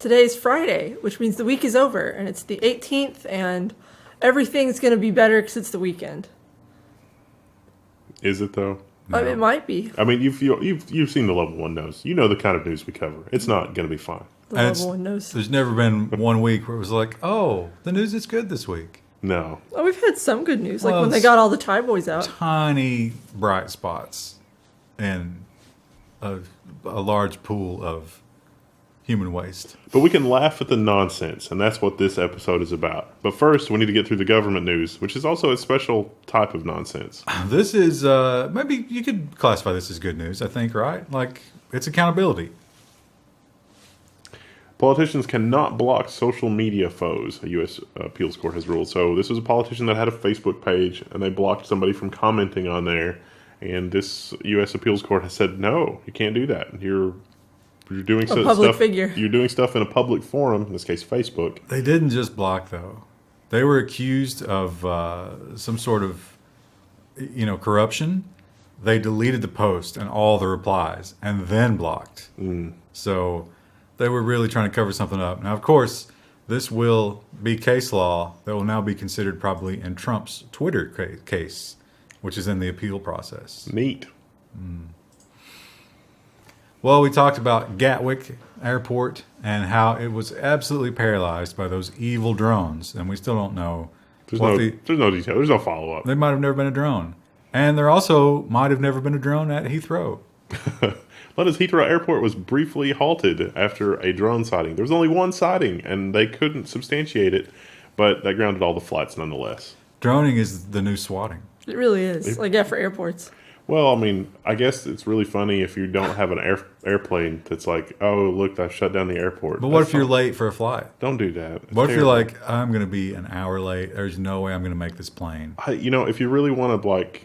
today's Friday, which means the week is over, and it's the 18th, and everything's going to be better because it's the weekend. Is it though? No. It might be. I mean, you've seen the Level 1 news. You know the kind of news we cover. It's not going to be fine. The Level 1 knows. There's never been 1 week where it was like, oh, the news is good this week. No. Oh, we've had some good news, like when they got all the Thai boys out. Tiny bright spots in a large pool of human waste. But we can laugh at the nonsense, and that's what this episode is about. But first, we need to get through the government news, which is also a special type of nonsense. This is, maybe you could classify this as good news, I think, right? Like, it's accountability. Politicians cannot block social media foes, a U.S. appeals court has ruled. So this was a politician that had a Facebook page, and they blocked somebody from commenting on there. And this U.S. appeals court has said, no, you can't do that. You're doing public figure. You're doing stuff in a public forum, in this case, Facebook. They didn't just block, though. They were accused of some sort of, corruption. They deleted the post and all the replies and then blocked. So they were really trying to cover something up. Now, of course, this will be case law that will now be considered probably in Trump's Twitter case, which is in the appeal process. Neat. Well, we talked about Gatwick Airport and how it was absolutely paralyzed by those evil drones, and we still don't know. There's no detail. There's no follow-up. They might have never been a drone. And there also might have never been a drone at Heathrow. Heathrow Airport was briefly halted after a drone sighting. There was only one sighting, and they couldn't substantiate it, but that grounded all the flights nonetheless. Droning is the new swatting. It really is. For airports. Well, I mean, I guess it's really funny if you don't have an airplane that's like, oh, look, I've shut down the airport. But what if you're late for a flight? Don't do that. It's what if you're like, I'm going to be an hour late. There's no way I'm going to make this plane. If you really want to,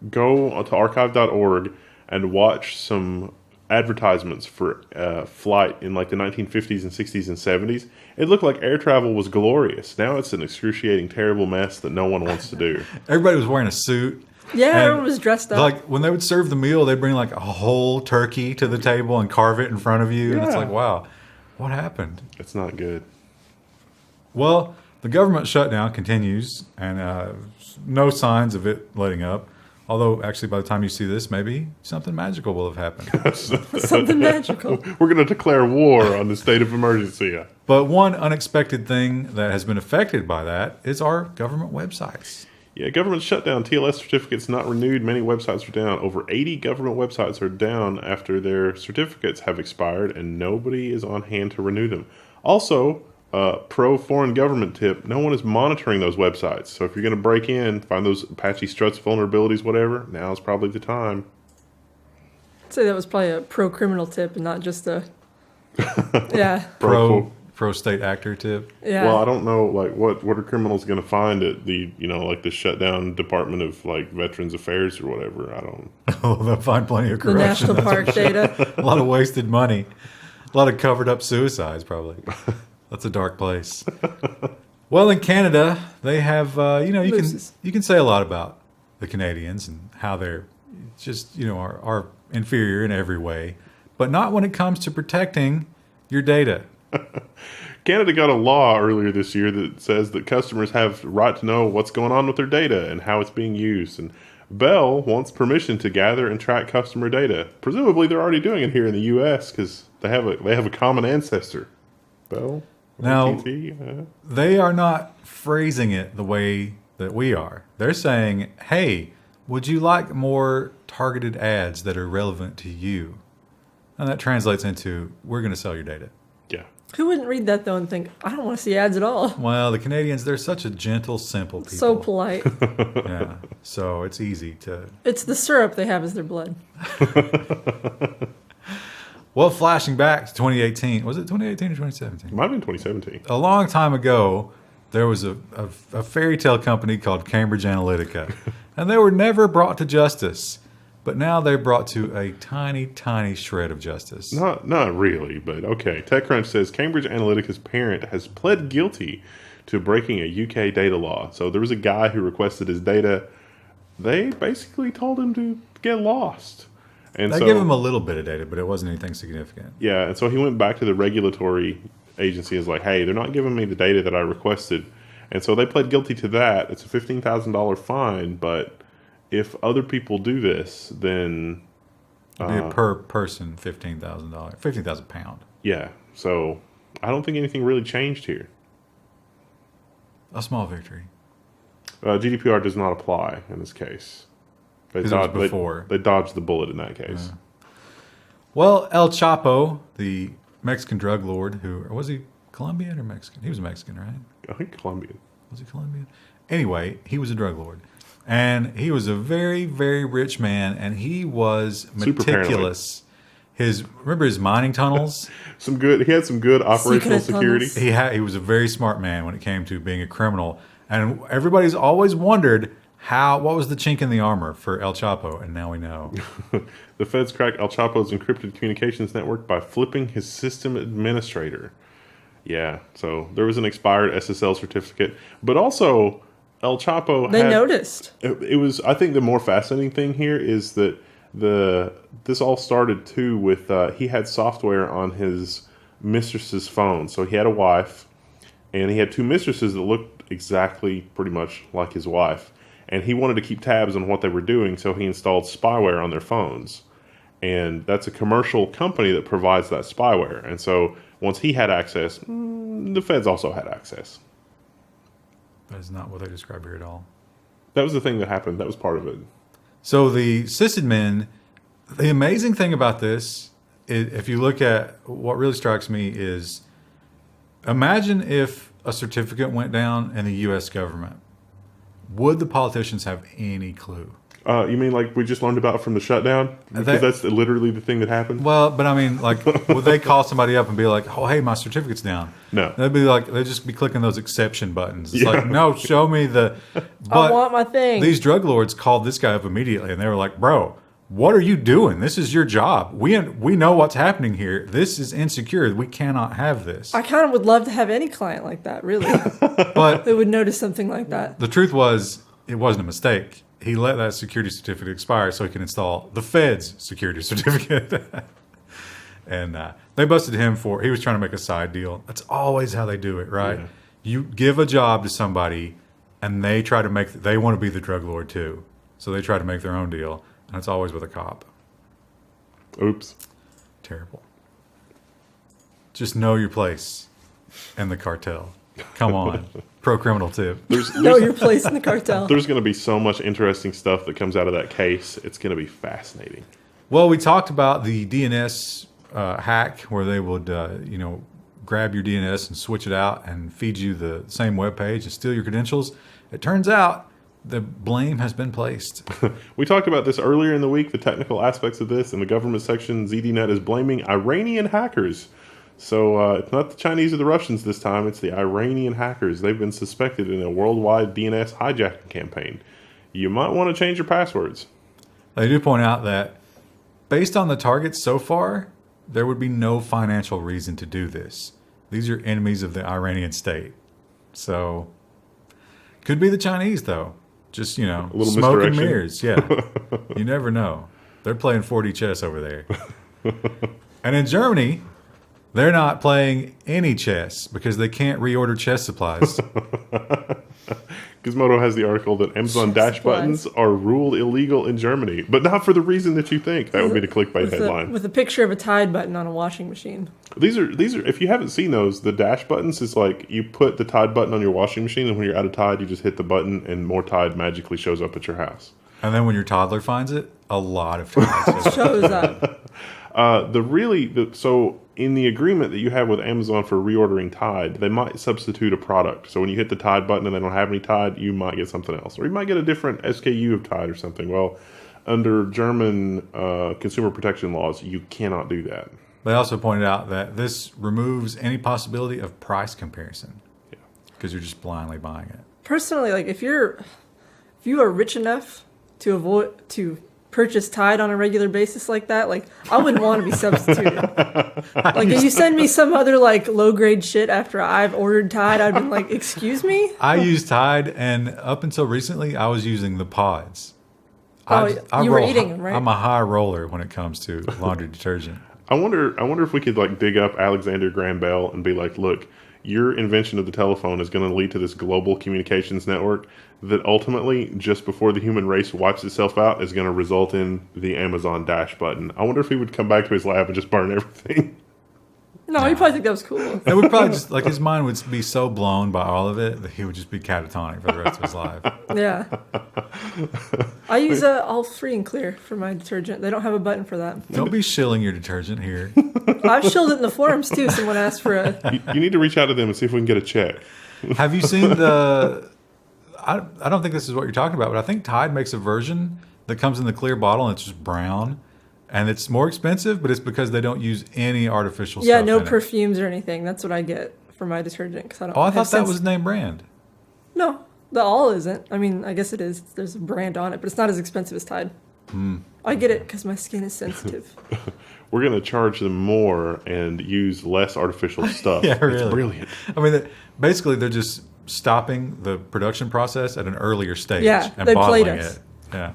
go to archive.org and watch some advertisements for flight in the 1950s and 60s and 70s, it looked like air travel was glorious. Now it's an excruciating, terrible mess that no one wants to do. Everybody was wearing a suit. Yeah, everyone was dressed up. When they would serve the meal, they'd bring a whole turkey to the table and carve it in front of you. Yeah. And it's like, wow, what happened? It's not good. Well, the government shutdown continues, and no signs of it letting up. Although, actually, by the time you see this, maybe something magical will have happened. Something magical. We're going to declare war on the state of emergency. But one unexpected thing that has been affected by that is our government websites. Yeah, government shutdown. TLS certificates not renewed. Many websites are down. Over 80 government websites are down after their certificates have expired, and nobody is on hand to renew them. Also, pro foreign government tip, no one is monitoring those websites. So if you're going to break in, find those Apache struts, vulnerabilities, whatever, now's probably the time. I'd say that was probably a pro-criminal tip and not just a... Yeah. Pro-state actor tip. Yeah. Well, I don't know, what are criminals going to find at the, the shutdown Department of, Veterans Affairs or whatever? I don't... Oh, they'll find plenty of corruption. The National Park data. A lot of wasted money. A lot of covered up suicides, probably. That's a dark place. Well, in Canada, they have, you can say a lot about the Canadians and how they're just, are inferior in every way, but not when it comes to protecting your data. Canada got a law earlier this year that says that customers have the right to know what's going on with their data and how it's being used. And Bell wants permission to gather and track customer data. Presumably, they're already doing it here in the U.S. because they have a common ancestor. Bell. Now, they are not phrasing it the way that we are. They're saying, hey, would you like more targeted ads that are relevant to you? And that translates into, we're going to sell your data. Yeah. Who wouldn't read that, though, and think, I don't want to see ads at all? Well, the Canadians, they're such a gentle, simple people. So polite. Yeah. So it's easy to... It's the syrup they have as their blood. Well, flashing back to 2018, was it 2018 or 2017? It might have been 2017. A long time ago, there was a fairy tale company called Cambridge Analytica, and they were never brought to justice. But now they're brought to a tiny, tiny shred of justice. Not really, but okay. TechCrunch says Cambridge Analytica's parent has pled guilty to breaking a UK data law. So there was a guy who requested his data. They basically told him to get lost. And they gave him a little bit of data, but it wasn't anything significant. Yeah, and so he went back to the regulatory agency is like, hey, they're not giving me the data that I requested. And so they pled guilty to that. It's a $15,000 fine, but if other people do this, then... It'd be a per person $15,000, 15,000 pound. Yeah, so I don't think anything really changed here. A small victory. GDPR does not apply in this case. They Because it was before. They dodged the bullet in that case. Well, El Chapo, the Mexican drug lord, who, or was he Colombian or Mexican? He was Mexican, right? I think Colombian. Was he Colombian? Anyway, he was a drug lord. And he was a very, very rich man, and he was meticulous. Remember his mining tunnels? He had some good operational security. He was a very smart man when it came to being a criminal. And everybody's always wondered what was the chink in the armor for El Chapo, and now we know. The feds cracked El Chapo's encrypted communications network by flipping his system administrator. Yeah, so there was an expired SSL certificate, but also El Chapo noticed. It was, I think the more fascinating thing here is that this all started too with he had software on his mistress's phone. So he had a wife, and he had two mistresses that looked exactly pretty much like his wife. And he wanted to keep tabs on what they were doing, so he installed spyware on their phones. And that's a commercial company that provides that spyware. And so once he had access, the feds also had access. That is not what they describe here at all. That was the thing that happened. That was part of it. So the sysadmin, the amazing thing about this, if you look at what really strikes me is, imagine if a certificate went down in the U.S. government. Would the politicians have any clue? You mean like we just learned about from the shutdown? Because that's literally the thing that happened? Well, but I mean, like, would they call somebody up and be like, oh, hey, my certificate's down? No. They'd just be clicking those exception buttons. It's like, no, show me the... I want my thing. These drug lords called this guy up immediately, and they were like, bro, what are you doing? This is your job. We know what's happening here. This is insecure. We cannot have this. I kind of would love to have any client like that, really. But they would notice something like that. The truth was, it wasn't a mistake. He let that security certificate expire so he can install the Fed's security certificate. And they busted him he was trying to make a side deal. That's always how they do it, right? Yeah. You give a job to somebody, and they want to be the drug lord too. So they try to make their own deal, and it's always with a cop. Oops. Terrible. Just know your place in the cartel. Come on. Pro-criminal tip. Know your place in the cartel. There's going to be so much interesting stuff that comes out of that case. It's going to be fascinating. Well, we talked about the DNS hack where they would, grab your DNS and switch it out and feed you the same web page and steal your credentials. It turns out the blame has been placed. We talked about this earlier in the week, the technical aspects of this. In the government section, ZDNet is blaming Iranian hackers. So it's not the Chinese or the Russians this time. It's the Iranian hackers. They've been suspected in a worldwide DNS hijacking campaign. You might want to change your passwords. They do point out that based on the targets so far, there would be no financial reason to do this. These are enemies of the Iranian state. So could be the Chinese, though. Just, smoke and mirrors. Yeah. You never know. They're playing 4D chess over there. And in Germany... they're not playing any chess because they can't reorder chess supplies. Gizmodo has the article that Amazon dash buttons are ruled illegal in Germany, but not for the reason that you think. That would be the clickbait headline. With a picture of a Tide button on a washing machine. These are. If you haven't seen those, the dash buttons is like you put the Tide button on your washing machine, and when you're out of Tide, you just hit the button, and more Tide magically shows up at your house. And then when your toddler finds it, a lot of Tide shows up. So in the agreement that you have with Amazon for reordering Tide, they might substitute a product. So when you hit the Tide button and they don't have any Tide, you might get something else. Or you might get a different SKU of Tide or something. Well, under German consumer protection laws, you cannot do that. They also pointed out that this removes any possibility of price comparison. Yeah. Because you're just blindly buying it. Personally, like if you are rich enough to purchase Tide on a regular basis like that, like I wouldn't want to be substituted. Like if you send me some other like low grade shit after I've ordered Tide, I'd be like, excuse me? I use Tide, and up until recently I was using the pods. You were eating them, right? I'm a high roller when it comes to laundry detergent. I wonder if we could like dig up Alexander Graham Bell and be like, look, your invention of the telephone is going to lead to this global communications network that ultimately, just before the human race wipes itself out, is going to result in the Amazon Dash button. I wonder if he would come back to his lab and just burn everything. No, you probably think that was cool. It would probably just like his mind would be so blown by all of it that he would just be catatonic for the rest of his life. Yeah. I use all free and clear for my detergent. They don't have a button for that. Don't be shilling your detergent here. I've shilled it in the forums too. Someone asked for a. You need to reach out to them and see if we can get a check. Have you seen the? I don't think this is what you're talking about, but I think Tide makes a version that comes in the clear bottle and it's just brown. And it's more expensive, but it's because they don't use any artificial stuff. Yeah, no in perfumes or anything. That's what I get for my detergent. Cause I don't Oh, I have thought that sense- was name brand. No, the all isn't. I mean, I guess it is. There's a brand on it, but it's not as expensive as Tide. I get it because my skin is sensitive. We're going to charge them more and use less artificial stuff. Yeah, really. It's brilliant. I mean, basically, they're just stopping the production process at an earlier stage Yeah, and they bottling played us. it. Yeah.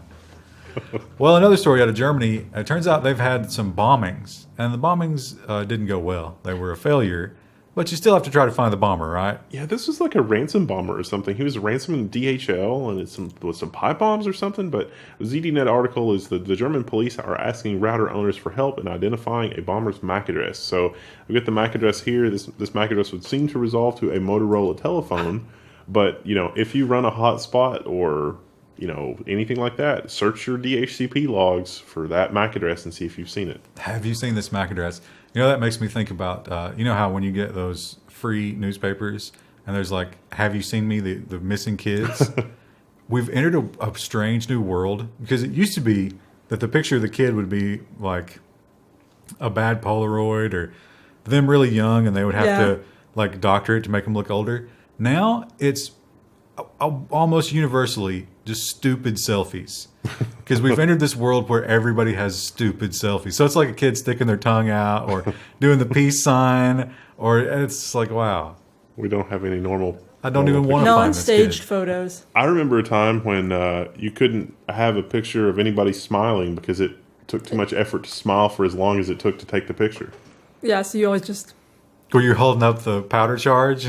Well, another story out of Germany. It turns out they've had some bombings, and the bombings didn't go well. They were a failure, but you still have to try to find the bomber, right? Yeah, this was like a ransom bomber or something. He was ransoming DHL and it's with some pipe bombs or something. But ZDNet article is that the German police are asking router owners for help in identifying a bomber's MAC address. So we get the MAC address here. This MAC address would seem to resolve to a Motorola telephone. But, you know, if you run a hotspot or, you know, anything like that, search your DHCP logs for that MAC address and see if you've seen it. Have you seen this MAC address? You know, that makes me think about, you know how when you get those free newspapers and there's like, have you seen me, the missing kids? We've entered a strange new world because it used to be that the picture of the kid would be like a bad Polaroid or them really young and they would have to like doctor it to make them look older. Now it's almost universally just stupid selfies because we've entered this world where everybody has stupid selfies. So it's like a kid sticking their tongue out or doing the peace sign, or it's like, wow. We don't have any normal. I don't even want to find this Non-staged kid. photos. I remember a time when you couldn't have a picture of anybody smiling because it took too much effort to smile for as long as it took to take the picture. Yeah, so you always just. Where you're holding up the powder charge.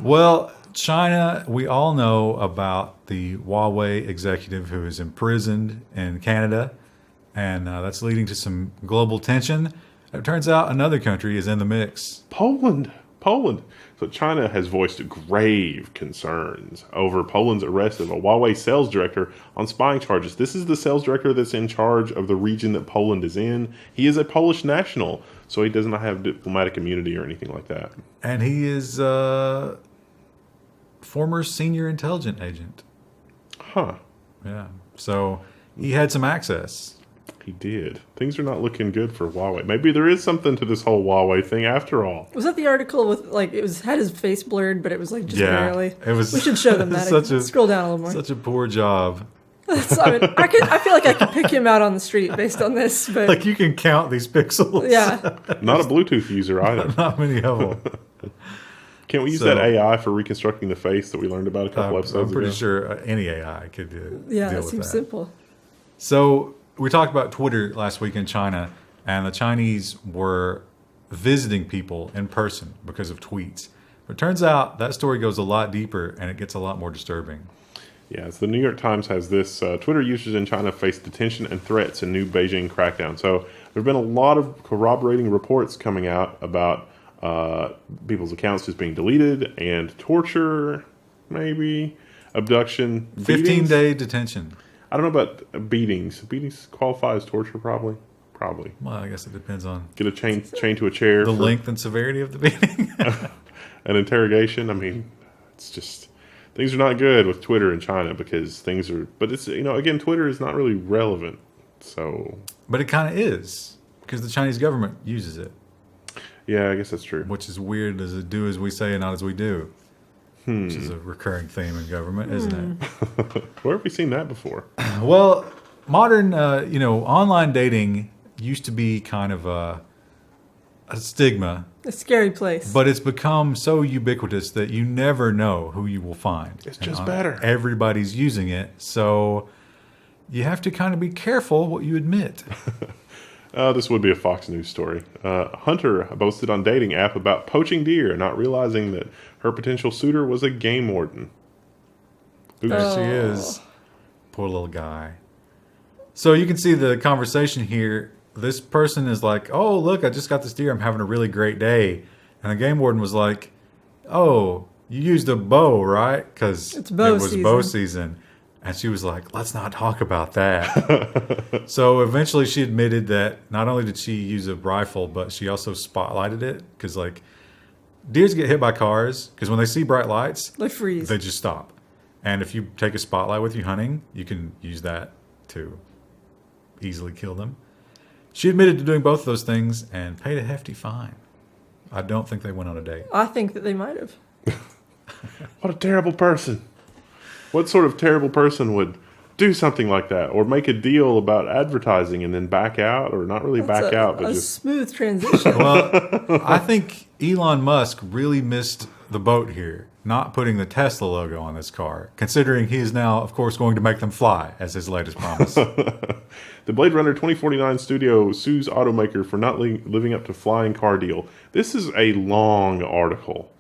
Well, China, we all know about the Huawei executive who is imprisoned in Canada, and that's leading to some global tension. It turns out another country is in the mix. Poland. So China has voiced grave concerns over Poland's arrest of a Huawei sales director on spying charges. This is the sales director that's in charge of the region that Poland is in. He is a Polish national, so he does not have diplomatic immunity or anything like that. And he is a former senior intelligence agent. Huh. Yeah. So he had some access. He did. Things are not looking good for Huawei. Maybe there is something to this whole Huawei thing after all. Was that the article with like it was had his face blurred, but it was like just barely? It was. We should show them that. Scroll down a little more. Such a poor job. I mean, I feel like I could pick him out on the street based on this, but Like you can count these pixels. yeah, Not a Bluetooth user either. Not many of them. Can't we use So- that AI for reconstructing the face that we learned about a couple I'm episodes pretty ago? sure any AI could yeah, deal that with seems that. simple. So we talked about Twitter last week in China, and the Chinese were visiting people in person because of tweets. But it turns out that story goes a lot deeper, and it gets a lot more disturbing. Yeah, so the New York Times has this. Twitter users in China face detention and threats in new Beijing crackdown. So there have been a lot of corroborating reports coming out about people's accounts just being deleted and torture, maybe, abduction, beatings. 15-day detention. I don't know about beatings. Beatings qualify as torture, probably. Probably. Well, I guess it depends on Get a chain to a chair. the for length and severity of the beating. an interrogation. I mean, it's just things are not good with Twitter in China because things are. But it's again, Twitter is not really relevant. So But it kind of is, because the Chinese government uses it, yeah, I guess that's true. which is weird as a do as we say and not as we do, which is a recurring theme in government, isn't it? Where have we seen that before? Well, modern, online dating used to be kind of a stigma, A scary place. but it's become so ubiquitous that you never know who you will find. It's just better. Everybody's using it. So you have to kind of be careful what you admit. This would be a Fox News story. Hunter boasted on dating app about poaching deer, not realizing that her potential suitor was a game warden. Oops. There she is. Poor little guy. So you can see the conversation here. This person is like, oh, look, I just got this deer. I'm having a really great day. And the game warden was like, oh, you used a bow, right? Because it was bow season. And she was like, let's not talk about that. So eventually she admitted that not only did she use a rifle, but she also spotlighted it. Because, like, deers get hit by cars because when they see bright lights, They freeze. They just stop. And if you take a spotlight with you hunting, you can use that to easily kill them. She admitted to doing both of those things and paid a hefty fine. I don't think they went on a date. I think that they might have. What a terrible person. What sort of terrible person would do something like that or make a deal about advertising and then back out, or not really back out, but just smooth transition. Well, I think Elon Musk really missed the boat here, not putting the Tesla logo on this car, considering he is now, of course, going to make them fly as his latest promise. The Blade Runner 2049 studio sues Automaker for not living up to flying car deal. This is a long article.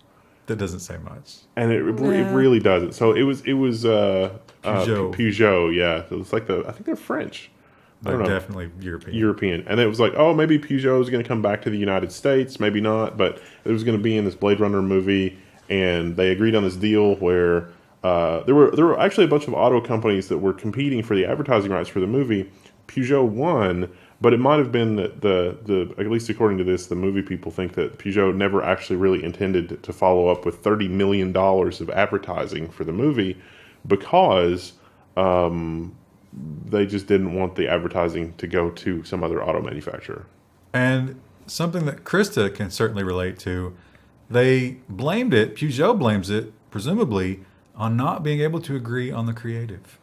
That doesn't say much. And it really doesn't. So it was Peugeot. Peugeot, yeah. It's like I think they're French. They're definitely European. European. And it was like, oh, maybe Peugeot is going to come back to the United States, maybe not, but it was going to be in this Blade Runner movie, and they agreed on this deal where there were actually a bunch of auto companies that were competing for the advertising rights for the movie. Peugeot won, but it might have been that the at least according to this, the movie people think that Peugeot never actually really intended to follow up with $30 million of advertising for the movie because they just didn't want the advertising to go to some other auto manufacturer. And something that Krista can certainly relate to, Peugeot blames it, presumably, on not being able to agree on the creative.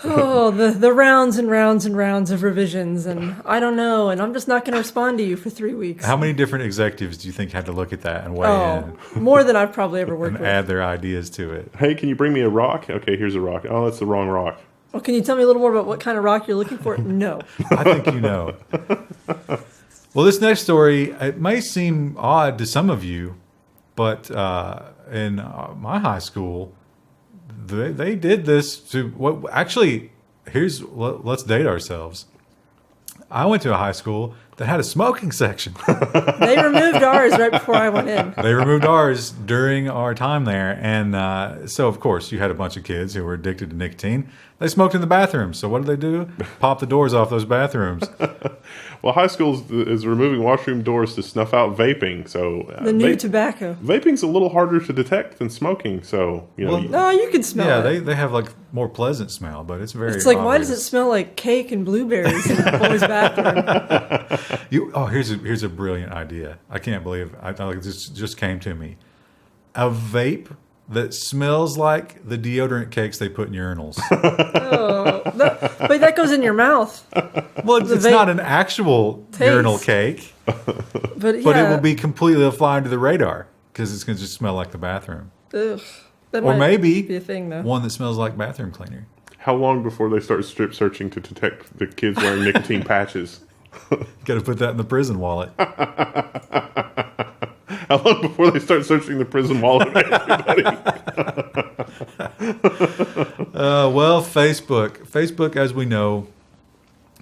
Oh, the rounds and rounds and rounds of revisions, and I don't know, and I'm just not going to respond to you for 3 weeks. How many different executives do you think had to look at that and weigh in? More than I've probably ever worked and with. add their ideas to it. Hey, can you bring me a rock? Okay, here's a rock. Oh, that's the wrong rock. Well, can you tell me a little more about what kind of rock you're looking for? No. I think you know. Well, this next story, it may seem odd to some of you, but in my high school, they did this to what actually, let's date ourselves. I went to a high school that had a smoking section. They removed ours right before I went in. They removed ours during our time there. And so, of course, you had a bunch of kids who were addicted to nicotine. They smoked in the bathroom. So what do? Pop the doors off those bathrooms. Well, high school is removing washroom doors to snuff out vaping. So the new tobacco. Vaping's a little harder to detect than smoking. So no, you can smell it. Yeah, they have like more pleasant smell, but it's very. It's like, obvious. Why does it smell like cake and blueberries in the boys' bathroom? Here's a brilliant idea. I can't believe this just came to me. A vape that smells like the deodorant cakes they put in urinals. Wait, that goes in your mouth. Well, it's not an actual urinal cake, but it will be completely flying to the radar because it's going to just smell like the bathroom. Ugh, that or might maybe be a thing, though. One that smells like bathroom cleaner. How long before they start strip searching to detect the kids wearing nicotine patches? Got to put that in the prison wallet. How long before they start searching the prison wallet of everybody? Well, Facebook, as we know,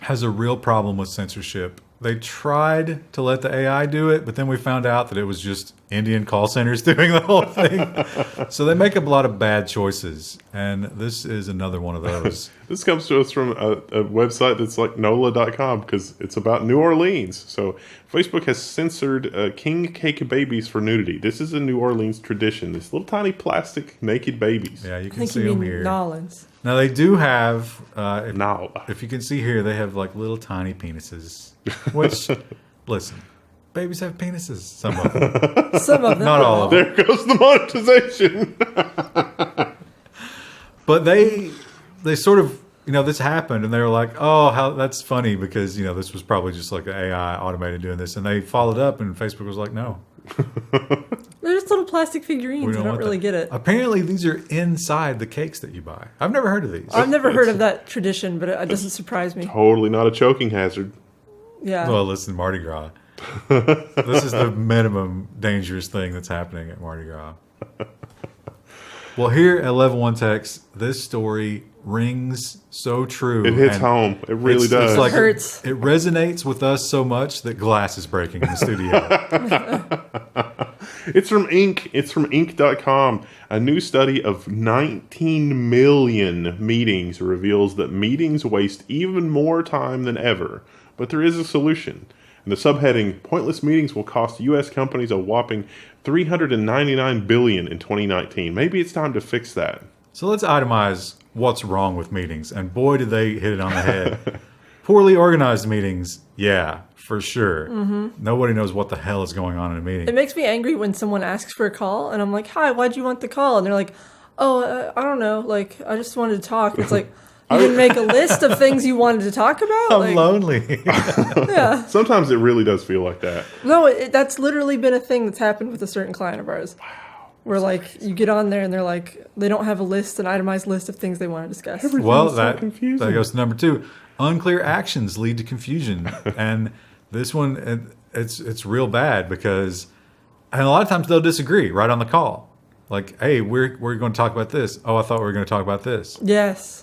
has a real problem with censorship. They tried to let the AI do it, but then we found out that it was just Indian call centers doing the whole thing. So they make a lot of bad choices, and this is another one of those. This comes to us from a website that's like NOLA.com because it's about New Orleans. So Facebook has censored king cake babies for nudity. This is a New Orleans tradition. These little tiny plastic naked babies. Yeah, you can see them here. Nolans. Now they do have, Nala. if you can see here, they have like little tiny penises. Which, listen, babies have penises. Some of them. Some of them. Not all of them. There goes the monetization. But they sort of, this happened, and they were like, oh, that's funny because, this was probably just like an AI automated doing this. And they followed up, and Facebook was like, no. They're just little plastic figurines. I don't want really that. get it. Apparently, these are inside the cakes that you buy. I've never heard of these. I've never heard of that tradition, but it doesn't surprise me. Totally not a choking hazard. Yeah. Well, listen, Mardi Gras. This is the minimum dangerous thing that's happening at Mardi Gras. Well, here at Level 1 Techs, this story rings so true. It hits home. It really does. It's like Hurts. It resonates with us so much that glass is breaking in the studio. It's from Inc. It's from Inc.com. A new study of 19 million meetings reveals that meetings waste even more time than ever. But there is a solution. And the subheading, pointless meetings will cost U.S. companies a whopping $399 billion in 2019. Maybe it's time to fix that. So let's itemize what's wrong with meetings. And boy, did they hit it on the head. Poorly organized meetings, yeah, for sure. Nobody knows what the hell is going on in a meeting. It makes me angry when someone asks for a call, and I'm like, "Hi, why'd you want the call?" And they're like, "Oh, I don't know. Like, I just wanted to talk." It's like, you didn't make a list of things you wanted to talk about? I'm Like, lonely. yeah. Sometimes it really does feel like that. No, that's literally been a thing that's happened with a certain client of ours. Wow. Where, like, you get on there and they're like, they don't have a list, an itemized list of things they want to discuss. Well, so that confusing. goes to number 2. Unclear actions lead to confusion. And this one, it's real bad because, and a lot of times they'll disagree right on the call. Like, hey, we're going to talk about this. Oh, I thought we were going to talk about this. Yes.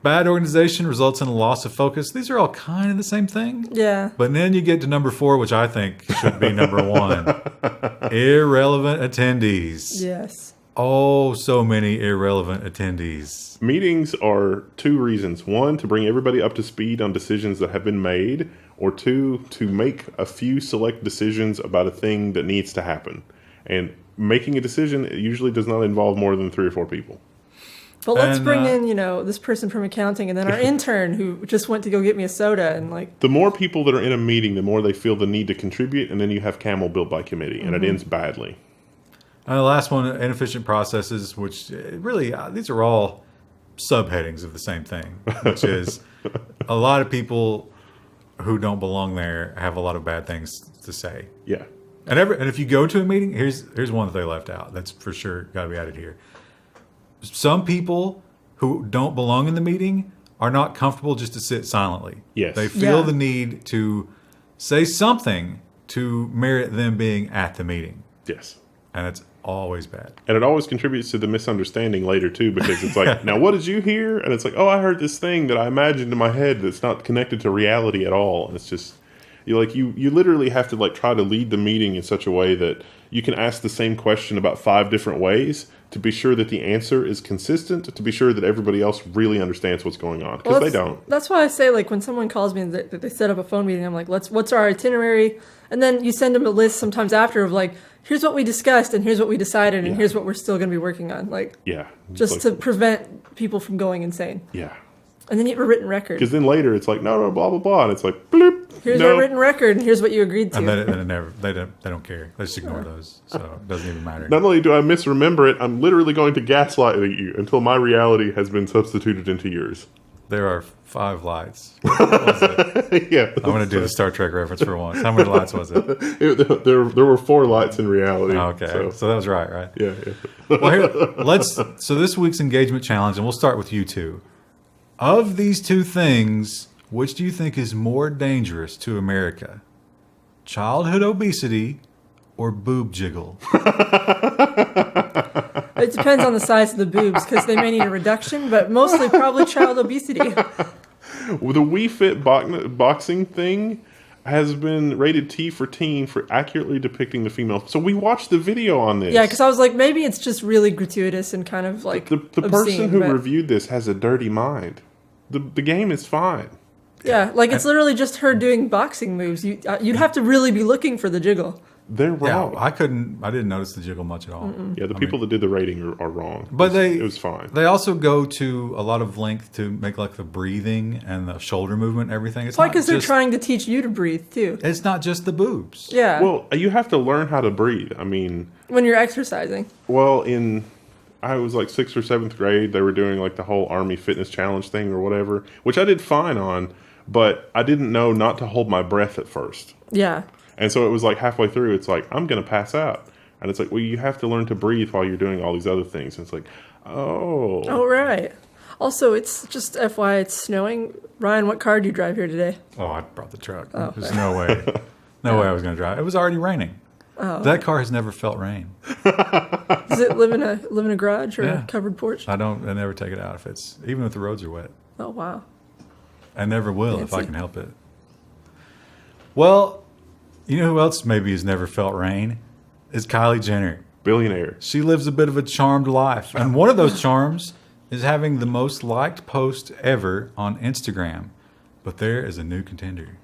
Bad organization results in a loss of focus. These are all kind of the same thing. Yeah. But then you get to number 4, which I think should be number 1. Irrelevant attendees. Yes. Oh, so many irrelevant attendees. Meetings are 2 reasons. 1, to bring everybody up to speed on decisions that have been made, or 2, to make a few select decisions about a thing that needs to happen. And making a decision usually does not involve more than 3 or 4 people. But let's And, bring in, this person from accounting and then our intern who just went to go get me a soda and like. The more people that are in a meeting, the more they feel the need to contribute, and then you have camel built by committee, and it ends badly. And the last one, inefficient processes, which really, these are all subheadings of the same thing, which is a lot of people who don't belong there have a lot of bad things to say. Yeah. And if you go to a meeting, here's one that they left out. That's for sure got to be added here. Some people who don't belong in the meeting are not comfortable just to sit silently. Yes. They feel Yeah. the need to say something to merit them being at the meeting. Yes. And it's always bad. And it always contributes to the misunderstanding later, too, because it's like, now what did you hear? And it's like, oh, I heard this thing that I imagined in my head that's not connected to reality at all. And it's just, you literally have to like try to lead the meeting in such a way that you can ask the same question about 5 different ways to be sure that the answer is consistent, to be sure that everybody else really understands what's going on, because they don't. That's why I say, like, when someone calls me and they set up a phone meeting, I'm like, what's our itinerary? And then you send them a list sometimes after of like, here's what we discussed and here's what we decided and here's what we're still going to be working on. Like, Yeah. just like, to prevent people from going insane. Yeah. And then you have a written record. Because then later it's like, no, blah, blah, blah. And it's like, bloop. Here's no. our written record and here's what you agreed to. And then they don't care. They just ignore those. So it doesn't even matter. Not only do I misremember it, I'm literally going to gaslight you until my reality has been substituted into yours. There are 5 lights. What was it? Yeah. I'm going to do the Star Trek reference for once. How many lights was it? There were 4 lights in reality. Oh, okay. So that was right? Yeah. Well, here, so this week's engagement challenge, and we'll start with you two. Of these 2 things, which do you think is more dangerous to America? Childhood obesity or boob jiggle? It depends on the size of the boobs because they may need a reduction, but mostly probably child obesity. Well, the Wii Fit boxing thing has been rated T for teen for accurately depicting the female. So we watched the video on this. Yeah, because I was like, maybe it's just really gratuitous and kind of like the obscene, person who but- reviewed this has a dirty mind. The game is fine. Yeah, like it's literally just her doing boxing moves. You'd have to really be looking for the jiggle. They're wrong. Yeah, I didn't notice the jiggle much at all. Yeah, the people that did the rating are wrong. But it was fine. They also go to a lot of length to make like the breathing and the shoulder movement and everything. It's Why? not Because they're just- trying to teach you to breathe too. It's not just the boobs. Yeah. Well, you have to learn how to breathe. I mean, When you're exercising. well, I was like 6th or 7th grade, they were doing like the whole Army Fitness Challenge thing or whatever, which I did fine on, but I didn't know not to hold my breath at first. Yeah. And so it was like halfway through, it's like, I'm going to pass out. And it's like, well, you have to learn to breathe while you're doing all these other things. And it's like, oh. Oh, right. Also, it's just FYI, it's snowing. Ryan, what car do you drive here today? Oh, I brought the truck. Oh. There's no way. No way I was going to drive. It was already raining. Oh. That car has never felt rain. Does it live in a garage or Yeah. a covered porch? I never take it out even if the roads are wet. Oh, wow. I never will if I Fancy. can help it. Well, you know who else maybe has never felt rain? Is Kylie Jenner. Billionaire. She lives a bit of a charmed life. And one of those charms is having the most liked post ever on Instagram. But there is a new contender.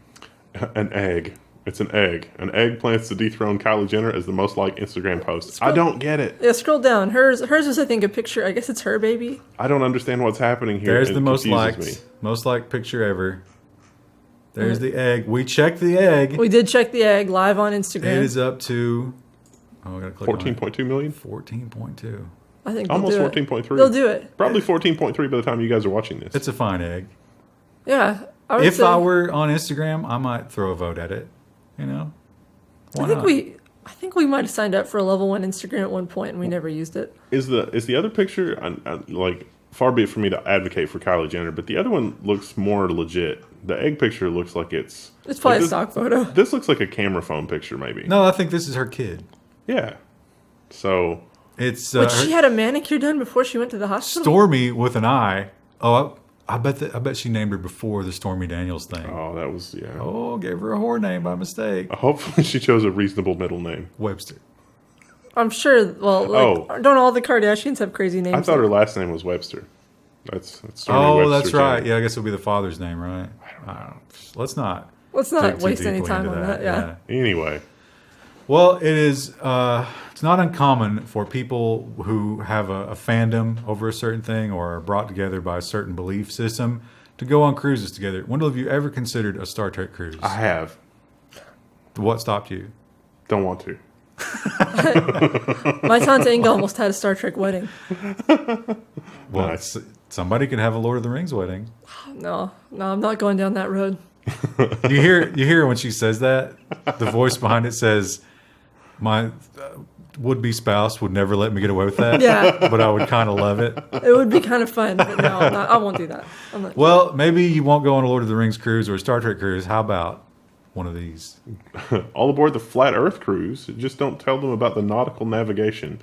An egg. It's an egg. An egg plans to dethrone Kylie Jenner as the most liked Instagram post. I don't get it. Yeah, scroll down. Hers was, I think, a picture. I guess it's her baby. I don't understand what's happening here. There's It the most confuses liked picture ever. There's the egg. We checked the egg. We did check the egg live on Instagram. It is up to, I gotta click on it. 14.2 million? 14.2. I think they'll Almost do it. 14.3. They'll do it. Probably 14.3 by the time you guys are watching this. It's a fine egg. Yeah. I would If say, I were on Instagram, I might throw a vote at it. You know? Why I think not? I think we might have signed up for a Level 1 Instagram at one point and we never used it. Is the other picture, like, far be it for me to advocate for Kylie Jenner, but the other one looks more legit. The egg picture looks like it's Probably like a stock photo. This looks like a camera phone picture, maybe. No, I think this is her kid. Yeah. So It's But she had a manicure done before she went to the hospital. Stormy with an I. Oh, I bet she named her before the Stormy Daniels thing. oh, that was Oh, gave her a whore name by mistake. Hopefully she chose a reasonable middle name. Webster. I'm sure. Well, like, don't all the Kardashians have crazy names? I thought her last name was Webster. That's Stormy Oh, Webster that's right. Jenner. Yeah, I guess it'll be the father's name, right? Let's not. Let's dig not too waste any deeply time into on that. Yeah. Anyway, Well, it is. It's not uncommon for people who have a fandom over a certain thing or are brought together by a certain belief system to go on cruises together. Wendell, have you ever considered a Star Trek cruise? I have. What stopped you? Don't want to. My Tante Inga almost had a Star Trek wedding. Well, Nice. somebody could have a Lord of the Rings wedding. No, I'm not going down that road. You hear when she says that, the voice behind it says, "My would-be spouse would never let me get away with that." Yeah. But I would kind of love it. It would be kind of fun, but no, I won't do that. I'm not. Well, maybe you won't go on a Lord of the Rings cruise or a Star Trek cruise. How about one of these? All aboard the Flat Earth cruise. Just don't tell them about the nautical navigation.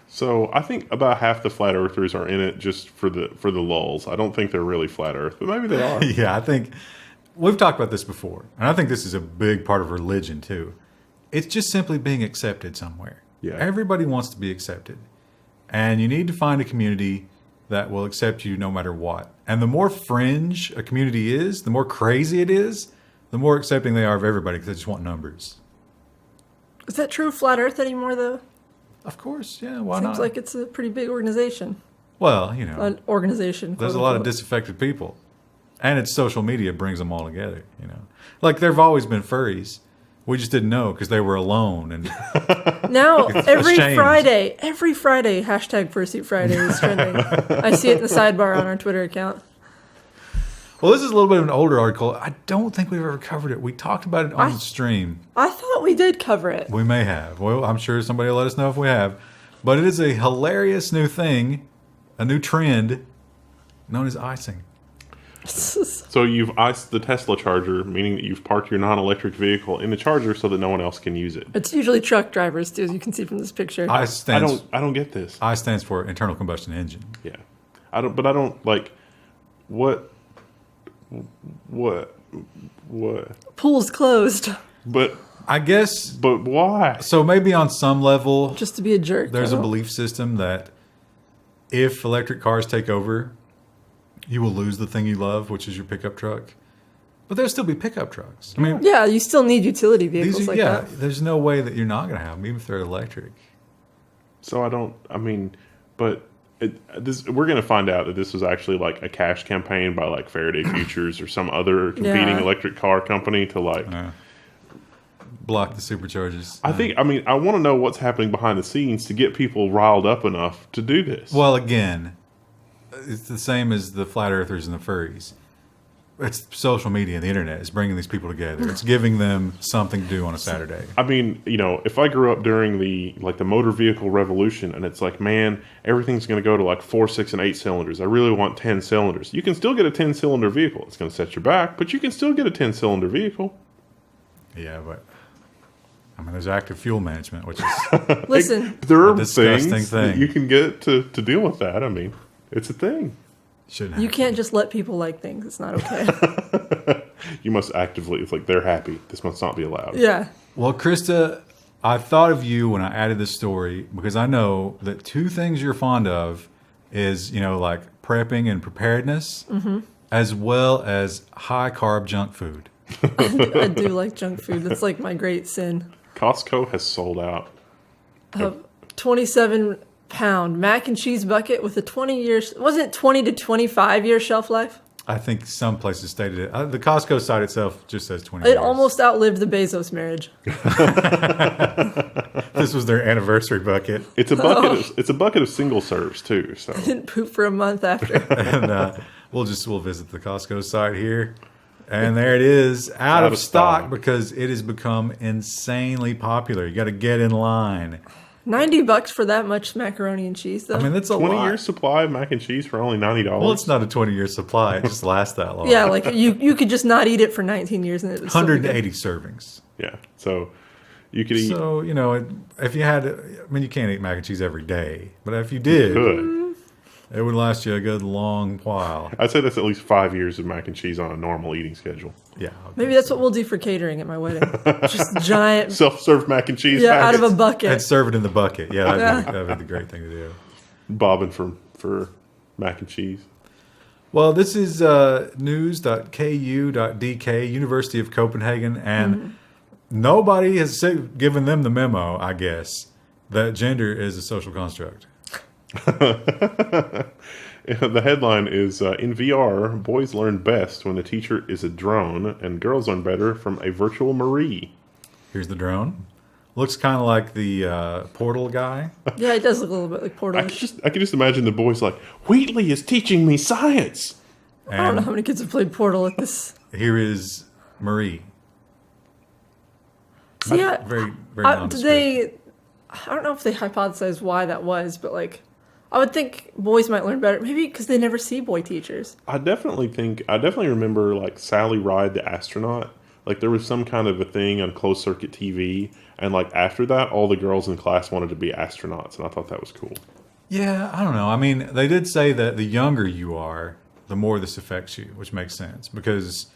So I think about half the flat earthers are in it just for the lulls. I don't think they're really flat Earth, but maybe they are. Yeah, I think we've talked about this before, and I think this is a big part of religion too. It's just simply being accepted somewhere. Yeah. Everybody wants to be accepted, and you need to find a community that will accept you no matter what. And the more fringe a community is, the more crazy it is, the more accepting they are of everybody because they just want numbers. Is that true of Flat Earth anymore, though? Of course, yeah. Why Seems not? like it's a pretty big organization. Well, you know, An organization. there's a quote lot of unquote. disaffected people, and it's social media brings them all together. You know, like there've always been furries. We just didn't know because they were alone. And Now, every ashamed. Friday, hashtag Fursuit Friday is trending. I see it in the sidebar on our Twitter account. well, this is a little bit of an older article. I don't think we've ever covered it. We talked about it on the stream. I thought we did cover it. We may have. Well, I'm sure somebody will let us know if we have. But it is a hilarious new thing, a new trend known as icing. So you've iced the Tesla charger, meaning that you've parked your non-electric vehicle in the charger so that no one else can use it. It's usually truck drivers, too, as you can see from this picture. I I don't get this. stands for internal combustion engine. Yeah, I don't like what. Pool's closed. But I guess why? so. Maybe on some level, Just to be a jerk. there's a I don't- belief system that if electric cars take over, you will lose the thing you love, which is your pickup truck. But there'll still be pickup trucks. I mean, Yeah, you still need utility vehicles these are, like yeah, that. there's no way that you're not going to have them, even if they're electric. So I don't. I mean, but we're going to find out that this was actually like a cash campaign by like Faraday Futures or some other competing Yeah. electric car company to like. Block the superchargers. I think. I mean, I want to know what's happening behind the scenes to get people riled up enough to do this. Well, again, it's the same as the flat earthers and the furries. it's social media and the internet is bringing these people together. It's giving them something to do on a Saturday. I mean, if I grew up during the motor vehicle revolution, and it's like, man, everything's going to go to like 4, 6, and 8 cylinders. I really want 10 cylinders. You can still get a 10-cylinder vehicle. It's going to set you back, but you can still get a 10-cylinder vehicle. Yeah, but I mean, there's active fuel management, which is Listen, There are disgusting things thing. that you can get to deal with that. I mean, it's a thing. shouldn't you happen. can't just let people like things. It's not okay. You must actively, it's like they're happy. This must not be allowed. Yeah. Well, Krista, I thought of you when I added this story because I know that 2 things you're fond of is, like prepping and preparedness, as well as high carb junk food. I do like junk food. That's like my great sin. Costco has sold out. 27-pound mac and cheese bucket with a 20 years, wasn't it 20 to 25 year shelf life? I think some places stated it. The Costco site itself just says 20 It years. almost outlived the Bezos marriage. This was their anniversary bucket. It's a bucket. It's a bucket of single serves too. So Didn't poop for a month after. And we'll visit the Costco site here. And there it is, out of stock because it has become insanely popular. You got to get in line. $90 for that much macaroni and cheese, though. I mean, that's a 20 lot. years supply of mac and cheese for only $90. Well, it's not a 20-year supply. It just lasts that long. yeah, like you could just not eat it for 19 years and it would still be good. 180 servings. Yeah. So you could eat. So, if you had, you can't eat mac and cheese every day. But if you did, Good. it would last you a good long while. I'd say that's at least 5 years of mac and cheese on a normal eating schedule. Yeah. Maybe that's what we'll do for catering at my wedding. Just giant, Self-serve mac and cheese. yeah, out of a packets. bucket. And serve it in the bucket. Yeah, that'd be the great thing to do. Bobbing for mac and cheese. Well, this is news.ku.dk, University of Copenhagen, and nobody has given them the memo, I guess, that gender is a social construct. The headline is, in VR, boys learn best when the teacher is a drone, and girls learn better from a virtual Marie. Here's the drone. Looks kind of like the Portal guy. Yeah, it does look a little bit like Portal. I could just imagine the boys like, Wheatley is teaching me science. I don't know And how many kids have played Portal at this. here is Marie. See, Very, very I nondescript. don't know if they hypothesized why that was, but like, I would think boys might learn better. Maybe because they never see boy teachers. I definitely remember like Sally Ride the astronaut. Like there was some kind of a thing on closed circuit TV, and like after that, all the girls in class wanted to be astronauts, and I thought that was cool. Yeah, I don't know. I mean, they did say that the younger you are, the more this affects you, which makes sense because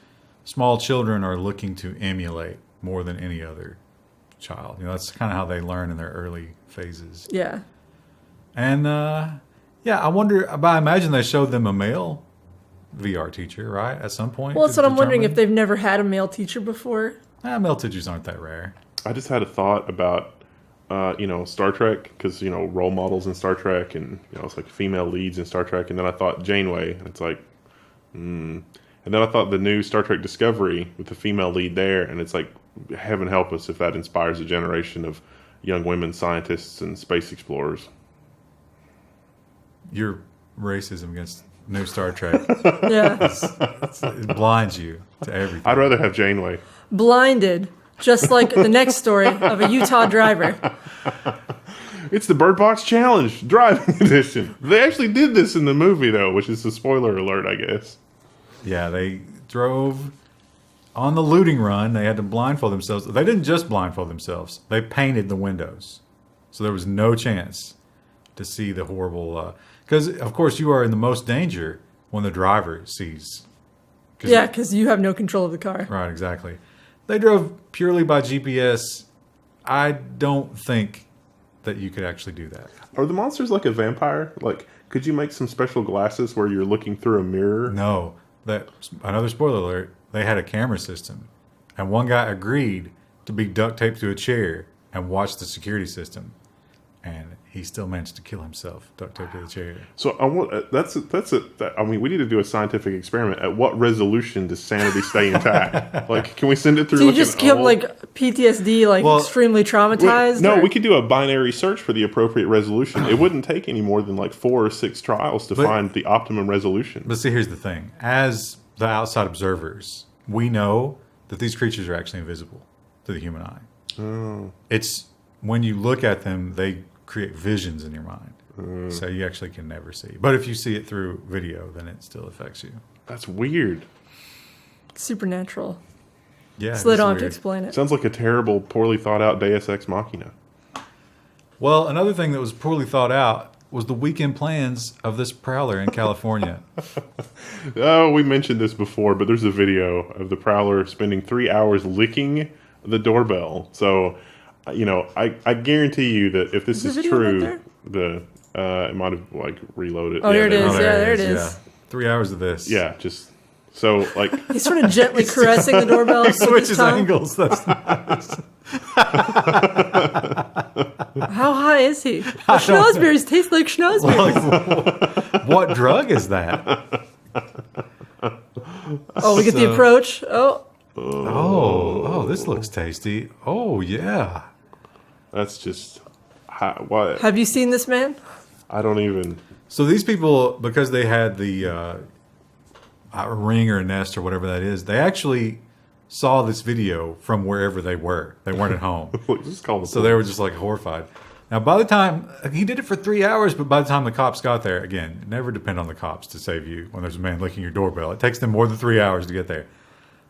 small children are looking to emulate more than any other child. That's kind of how they learn in their early phases. Yeah. And I wonder. But I imagine they showed them a male VR teacher, right? At some point. Well, that's to what I'm wondering, if determine- they've never had a male teacher before. Male teachers aren't that rare. I just had a thought about, Star Trek, because, role models in Star Trek, and, it's like female leads in Star Trek, and then I thought Janeway, and it's like, And then I thought the new Star Trek Discovery with the female lead there, and it's like, heaven help us if that inspires a generation of young women scientists and space explorers. Your racism against new Star Trek Yeah. it blinds you to everything. I'd rather have Janeway. Blinded. Just like the next story of a Utah driver. It's the Bird Box Challenge driving edition. They actually did this in the movie, though, which is a spoiler alert, I guess. Yeah, they drove on the looting run. They had to blindfold themselves. They didn't just blindfold themselves. They painted the windows. So there was no chance to see the horrible... Because, of course, you are in the most danger when the driver sees. Yeah, because you have no control of the car. Right, exactly. They drove purely by GPS. I don't think that you could actually do that. Are the monsters like a vampire? Like, could you make some special glasses where you're looking through a mirror? No. Another spoiler alert, they had a camera system. And one guy agreed to be duct taped to a chair and watch the security system. And he still managed to kill himself, duct taped to the chair. So I want we need to do a scientific experiment. At what resolution does sanity stay intact? Like, can we send it through? So you like just an kept old- like PTSD, like Well, extremely traumatized? No, or- we could do a binary search for the appropriate resolution. It wouldn't take any more than like 4 or 6 trials to find the optimum resolution. But see, here's the thing. As the outside observers, we know that these creatures are actually invisible to the human eye. Oh. It's when you look at them, they create visions in your mind. So you actually can never see. But if you see it through video, then it still affects you. That's weird. Supernatural. Yeah. Slid it's on to weird. explain it. Sounds like a terrible, poorly thought out Deus Ex Machina. Well, another thing that was poorly thought out was the weekend plans of this prowler in California. Oh, we mentioned this before, but there's a video of the prowler spending 3 hours licking the doorbell. So, I guarantee you that if this Is is the video true, right it might have reloaded. Oh, here it is. Oh, Yeah, there it is. is. 3 hours of this. Yeah, just so He's sort of gently caressing the doorbell. He with his switches tongue. angles. That's nice. How high is he? The schnozberries taste like schnozberries. What drug is that? Oh, we get the approach. Oh, Oh, this looks tasty. Oh, yeah. that's just what have you seen this man? I don't even. So these people, because they had the a ring or a nest or whatever that is, they actually saw this video from wherever they were. They weren't at home. Just call the So they were just like horrified. Now, by the time he did it for 3 hours, but by the time the cops got there, again, never depend on the cops to save you when there's a man licking your doorbell. It takes them more than 3 hours to get there.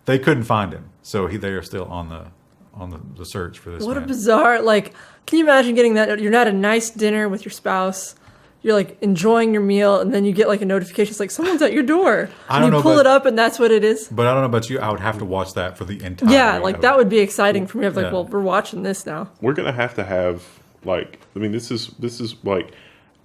They couldn't find him, so they are still on the search for this. What a man. bizarre, can you imagine getting that? You're at a nice dinner with your spouse. You're enjoying your meal, and then you get a notification. It's like someone's at your door. I don't and you know, pull but- it up, and that's what it is. But I don't know about you. I would have to watch that for the entire. Yeah, that would be exciting for me. I'm Yeah. well, we're watching this now. We're gonna have this is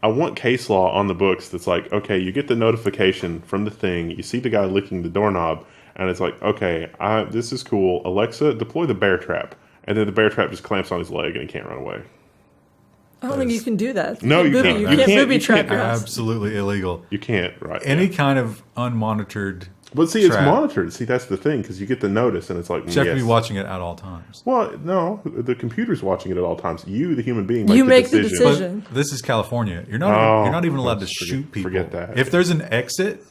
I want case law on the books that's okay, you get the notification from the thing, you see the guy licking the doorknob, and it's okay, this is cool. Alexa, deploy the bear trap, and then the bear trap just clamps on his leg and he can't run away. I don't think you can do that. No, you can't. You You can't can't- booby you trap can't. your house. absolutely illegal. You can't, right? Any kind of unmonitored. But see, it's trap. monitored. See, that's the thing, because you get the notice, and it's You have to yes. be watching it at all times. Well, no, the computer's watching it at all times. You, the human being, make You the make the decision. decision. But this is California. You're Oh, not even allowed to forget- shoot people. forget that. If there's an exit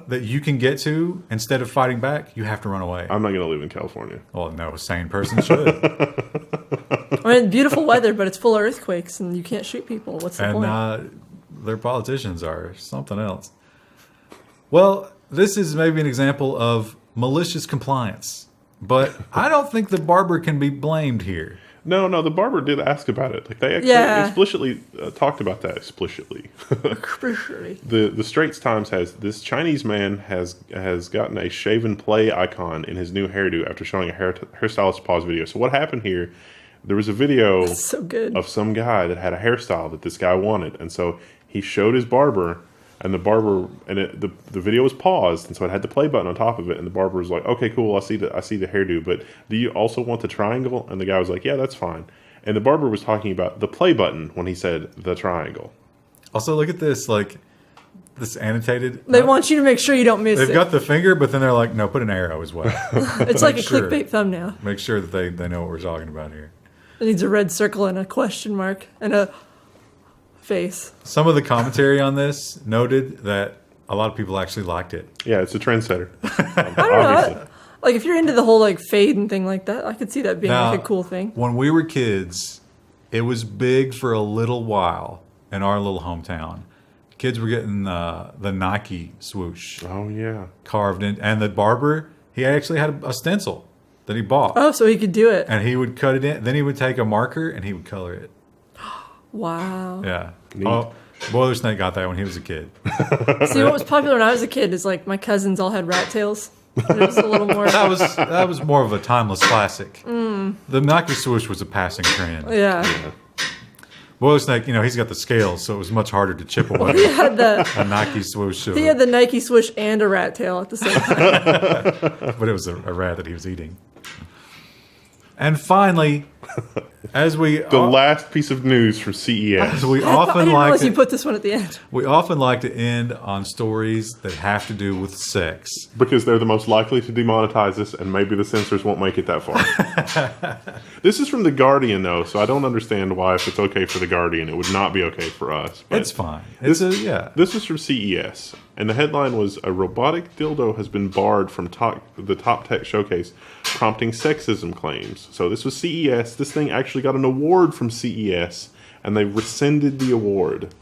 that you can get to instead of fighting back, you have to run away. I'm not going to live in California. Well, no sane person should. I mean, beautiful weather, but it's full of earthquakes, and you can't shoot people. What's the point? And their politicians are something else. Well, this is maybe an example of malicious compliance, but I don't think the barber can be blamed here. No, the barber did ask about it. They actually explicitly talked about that explicitly. The Straits Times has this Chinese man has gotten a shaven play icon in his new hairdo after showing a hairstylist pause video. So what happened here? There was a video So good. of some guy that had a hairstyle that this guy wanted, and so he showed his barber, and the barber the video was paused, and so it had the play button on top of it, and the barber was like, "Okay, cool, I see the hairdo, but do you also want the triangle?" And the guy was like, "Yeah, that's fine." And the barber was talking about the play button when he said the triangle. Also, look at this, this annotated. They want you to make sure you don't miss They've it. got the finger, but then they're like, no, put an arrow as well. It's like a Sure. clickbait thumbnail. Make sure that they know what we're talking about here. It needs a red circle and a question mark and a face. Some of the commentary on this noted that a lot of people actually liked it. Yeah, it's a trendsetter. I don't know. If you're into the whole fade and thing like that, I could see that being Now, a cool thing. When we were kids, it was big for a little while in our little hometown. Kids were getting the Nike swoosh Oh yeah. carved in, and the barber, he actually had a stencil that he bought, Oh, so he could do it. and he would cut it in. Then he would take a marker and he would color it. Wow. Yeah. Neat. Oh, Boiler Snake got that when he was a kid. See, what was popular when I was a kid is my cousins all had rat tails. And it was a little more. That was more of a timeless classic. The Nike swoosh was a passing trend. Yeah. Boiler Snake, he's got the scales, so it was much harder to chip away He had a Nike swoosh. he had the Nike swoosh and a rat tail at the same time. But it was a rat that he was eating. And finally, as we The last piece of news from CES. we I often didn't like realize you to, put this one at the end. we often like to end on stories that have to do with sex. Because they're the most likely to demonetize us, and maybe the censors won't make it that far. This is from The Guardian, though, so I don't understand why, if it's okay for The Guardian, it would not be okay for us. But It's fine. This Yeah. is from CES. And the headline was, a robotic dildo has been barred from the Top Tech Showcase, prompting sexism claims. So this was CES. This thing actually got an award from CES, and they rescinded the award.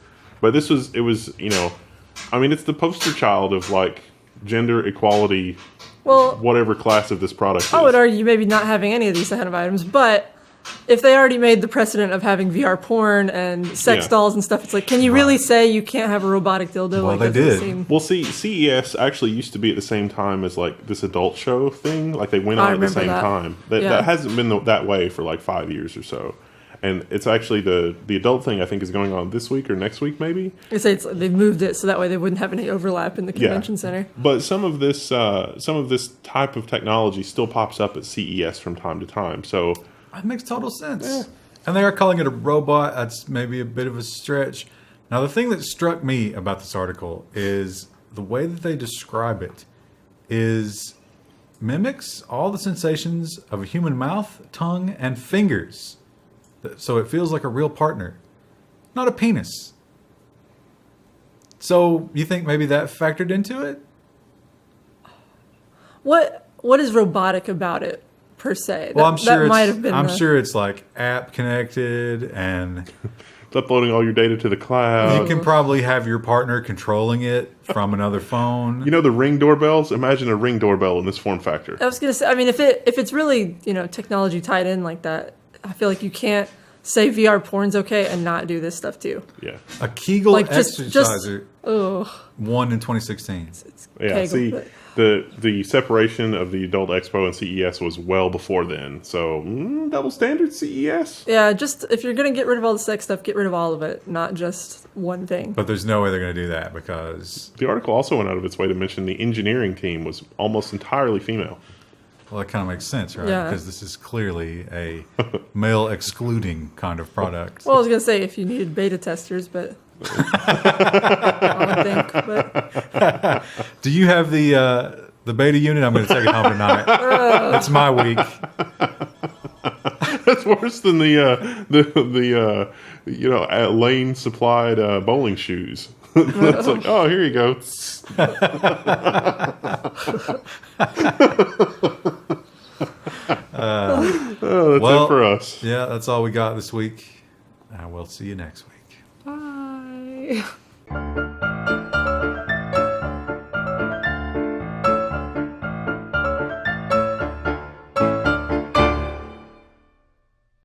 But it was, it's the poster child of, like, gender equality, whatever class of this product is. I would argue maybe not having any of these kind of items, but if they already made the precedent of having VR porn and sex dolls and stuff, it's like, can you really say you can't have a robotic dildo? Well, like, they did. Well, see, CES actually used to be at the same time as, like, this adult show thing. Like, they went on at the same time. That hasn't been that way for, like, 5 years or so. And it's actually the adult thing, I think, is going on this week or next week, maybe. They've moved it so that way they wouldn't have any overlap in the convention center. But some of this type of technology still pops up at CES from time to time. So it makes total sense. Yeah. And they are calling it a robot. That's maybe a bit of a stretch. Now, the thing that struck me about this article is the way that they describe it is mimics all the sensations of a human mouth, tongue, and fingers. So it feels like a real partner, not a penis. So you think maybe that factored into it? What is robotic about it per se? Well, I'm sure it's like app connected and it's uploading all your data to the cloud. You can probably have your partner controlling it from another phone. You know the Ring doorbells? Imagine a Ring doorbell in this form factor. I was gonna say, I mean, if it's really technology tied in like that, I feel like you can't say VR porn's okay and not do this stuff too. Yeah. A Kegel exerciser. 1 in 2016. Yeah. See, the separation of the Adult Expo and CES was well before then. So double standard CES. Yeah. Just if you're gonna get rid of all the sex stuff, get rid of all of it, not just one thing. But there's no way they're gonna do that because the article also went out of its way to mention the engineering team was almost entirely female. Well, that kind of makes sense, right? Yeah. Because this is clearly a male-excluding kind of product. Well, I was going to say if you needed beta testers, but I don't think. But do you have the beta unit? I'm going to take it home tonight. That's my week. That's worse than the lane supplied bowling shoes. It's like, oh, here you go. That's it for us. Yeah, that's all we got this week. We'll see you next week. bye.